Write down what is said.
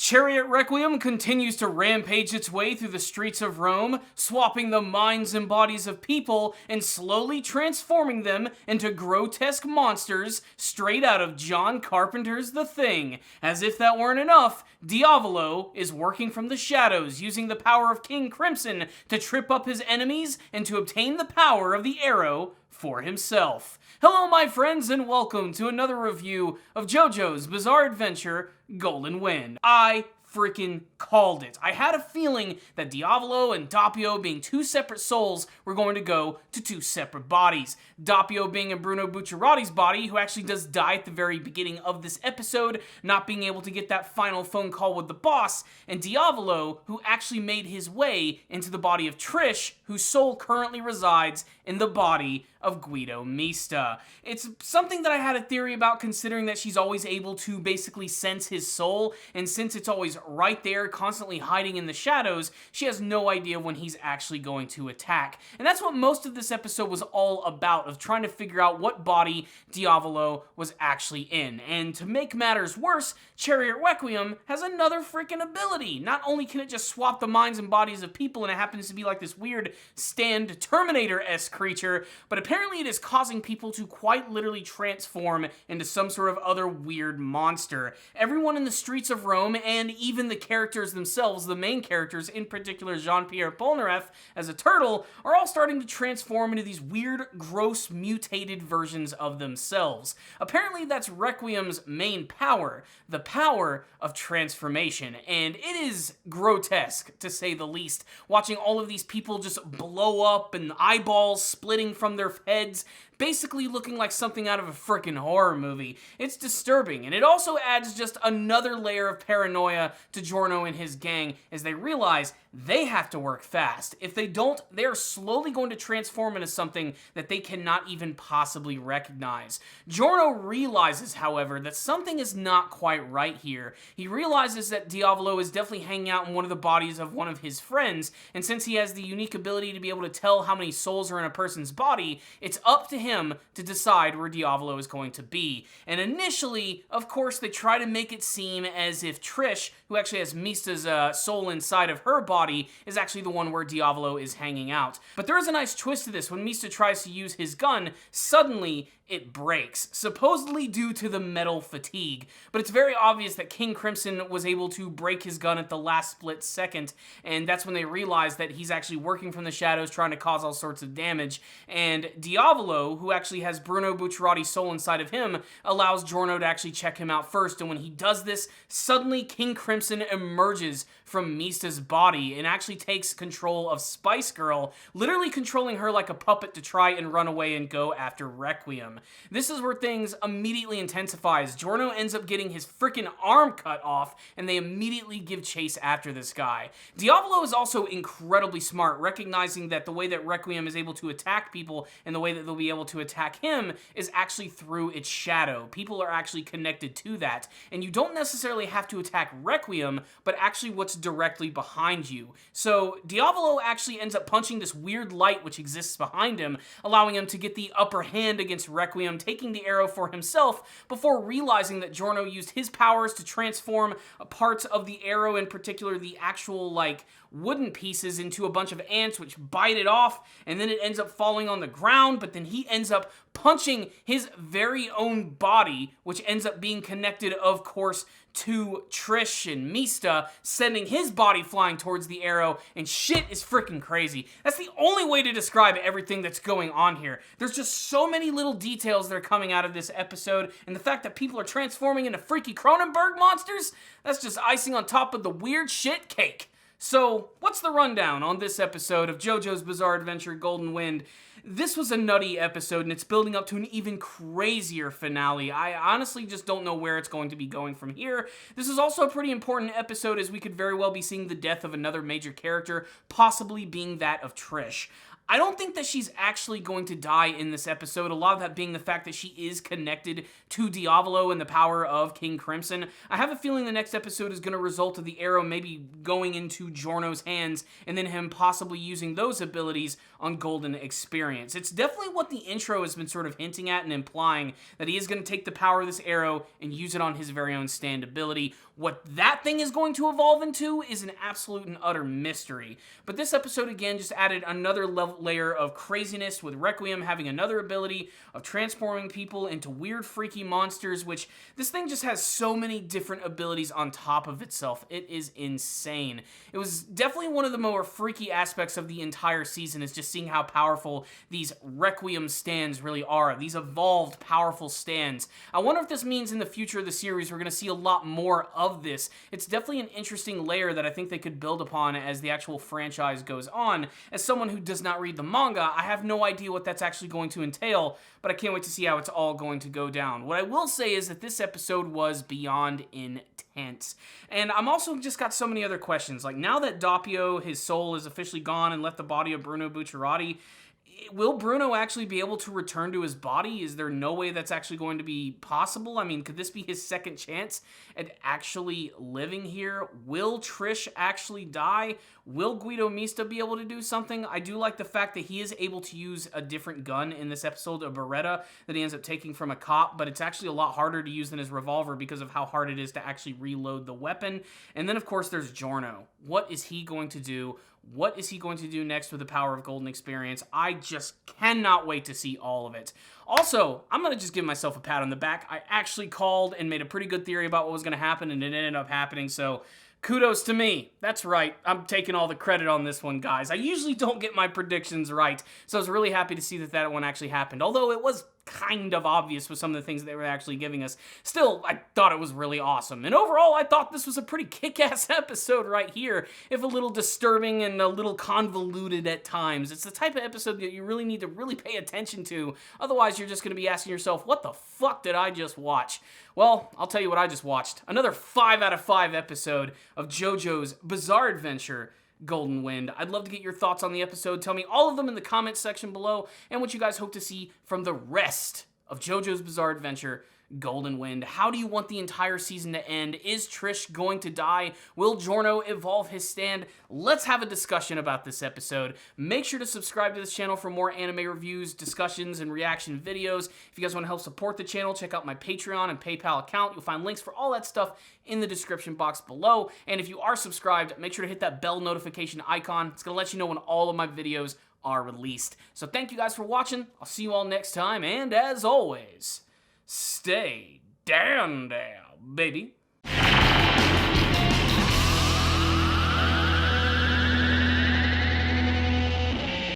Chariot Requiem continues to rampage its way through the streets of Rome, swapping the minds and bodies of people and slowly transforming them into grotesque monsters straight out of John Carpenter's The Thing. As if that weren't enough, Diavolo is working from the shadows, using the power of King Crimson to trip up his enemies and to obtain the power of the arrow for himself. Hello my friends and welcome to another review of JoJo's Bizarre Adventure Golden Wind. I freaking called it. I had a feeling that Diavolo and Doppio, being two separate souls, were going to go to two separate bodies. Doppio being in Bruno Bucciarati's body, who actually does die at the very beginning of this episode, not being able to get that final phone call with the boss, and Diavolo, who actually made his way into the body of Trish, whose soul currently resides in the body of Guido Mista. It's something that I had a theory about, considering that she's always able to basically sense his soul, and since it's always right there, constantly hiding in the shadows, she has no idea when he's actually going to attack. And that's what most of this episode was all about, of trying to figure out what body Diavolo was actually in. And to make matters worse, Chariot Requiem has another freaking ability. Not only can it just swap the minds and bodies of people, and it happens to be like this weird stand Terminator-esque creature, but apparently it is causing people to quite literally transform into some sort of other weird monster. Everyone in the streets of Rome, and even the characters themselves, the main characters, in particular Jean-Pierre Polnareff as a turtle, are all starting to transform into these weird, gross, mutated versions of themselves. Apparently that's Requiem's main power, the power of transformation, and it is grotesque, to say the least, watching all of these people just blow up and eyeballs splitting from their heads, basically looking like something out of a frickin' horror movie. It's disturbing, and it also adds just another layer of paranoia to Giorno and his gang as they realize they have to work fast. If they don't, they are slowly going to transform into something that they cannot even possibly recognize. Giorno realizes, however, that something is not quite right here. He realizes that Diavolo is definitely hanging out in one of the bodies of one of his friends, and since he has the unique ability to be able to tell how many souls are in a person's body, it's up to him to decide where Diavolo is going to be. And initially, of course, they try to make it seem as if Trish, who actually has Mista's soul inside of her body, is actually the one where Diavolo is hanging out. But there is a nice twist to this. When Mista tries to use his gun, suddenly it breaks, supposedly due to the metal fatigue. But it's very obvious that King Crimson was able to break his gun at the last split second, and that's when they realize that he's actually working from the shadows, trying to cause all sorts of damage. And Diavolo, who actually has Bruno Bucciarati's soul inside of him, allows Giorno to actually check him out first, and when he does this, suddenly King Crimson emerges from Mista's body and actually takes control of Spice Girl, literally controlling her like a puppet to try and run away and go after Requiem. This is where things immediately intensifies. Giorno ends up getting his freaking arm cut off, and they immediately give chase after this guy. Diavolo is also incredibly smart, recognizing that the way that Requiem is able to attack people and the way that they'll be able to attack him is actually through its shadow. People are actually connected to that, and you don't necessarily have to attack Requiem, but actually what's directly behind you. So Diavolo actually ends up punching this weird light which exists behind him, allowing him to get the upper hand against Requiem, taking the arrow for himself before realizing that Giorno used his powers to transform parts of the arrow, in particular the actual like wooden pieces, into a bunch of ants which bite it off, and then it ends up falling on the ground, but then he ends up punching his very own body, which ends up being connected, of course, to Trish and Mista, sending his body flying towards the arrow, and shit is freaking crazy. That's the only way to describe everything that's going on here. There's just so many little details that are coming out of this episode, and the fact that people are transforming into freaky Cronenberg monsters, that's just icing on top of the weird shit cake. So, what's the rundown on this episode of JoJo's Bizarre Adventure Golden Wind? This was a nutty episode, and it's building up to an even crazier finale. I honestly just don't know where it's going to be going from here. This is also a pretty important episode, as we could very well be seeing the death of another major character, possibly being that of Trish. I don't think that she's actually going to die in this episode, a lot of that being the fact that she is connected to Diavolo and the power of King Crimson. I have a feeling the next episode is going to result of the arrow maybe going into Giorno's hands and then him possibly using those abilities on Golden Experience. It's definitely what the intro has been sort of hinting at and implying, that he is going to take the power of this arrow and use it on his very own stand ability. What that thing is going to evolve into is an absolute and utter mystery. But this episode, again, just added another layer of craziness, with Requiem having another ability of transforming people into weird, freaky monsters, which this thing just has so many different abilities on top of itself. It is insane. It was definitely one of the more freaky aspects of the entire season, is just seeing how powerful these Requiem stands really are. These evolved, powerful stands. I wonder if this means in the future of the series we're going to see a lot more of this. It's definitely an interesting layer that I think they could build upon as the actual franchise goes on. As someone who does not read the manga, I have no idea what that's actually going to entail, but I can't wait to see how it's all going to go down. What I will say is that this episode was beyond intense. And I'm also just got so many other questions. Like, now that Doppio, his soul, is officially gone and left the body of Bruno Bucciarati, will Bruno actually be able to return to his body? Is there no way that's actually going to be possible? I mean, could this be his second chance at actually living here? Will Trish actually die? Will Guido Mista be able to do something? I do like the fact that he is able to use a different gun in this episode, a Beretta, that he ends up taking from a cop, but it's actually a lot harder to use than his revolver because of how hard it is to actually reload the weapon. And then, of course, there's Giorno. What is he going to do? What is he going to do next with the Power of Golden experience? I just cannot wait to see all of it. Also, I'm going to just give myself a pat on the back. I actually called and made a pretty good theory about what was going to happen, and it ended up happening, so kudos to me. That's right. I'm taking all the credit on this one, guys. I usually don't get my predictions right, so I was really happy to see that that one actually happened, although it was kind of obvious with some of the things they were actually giving us. Still, I thought it was really awesome. And overall, I thought this was a pretty kick-ass episode right here, if a little disturbing and a little convoluted at times. It's the type of episode that you really need to really pay attention to. Otherwise, you're just going to be asking yourself, what the fuck did I just watch? Well, I'll tell you what I just watched. Another 5 out of 5 episode of JoJo's Bizarre Adventure Golden Wind. I'd love to get your thoughts on the episode. Tell me all of them in the comments section below, and what you guys hope to see from the rest of JoJo's Bizarre Adventure Golden Wind. How do you want the entire season to end? Is Trish going to die? Will Giorno evolve his stand? Let's have a discussion about this episode. Make sure to subscribe to this channel for more anime reviews, discussions, and reaction videos. If you guys want to help support the channel, check out my Patreon and PayPal account. You'll find links for all that stuff in the description box below. And if you are subscribed, make sure to hit that bell notification icon. It's going to let you know when all of my videos are released. So thank you guys for watching. I'll see you all next time, and as always, stay down, baby.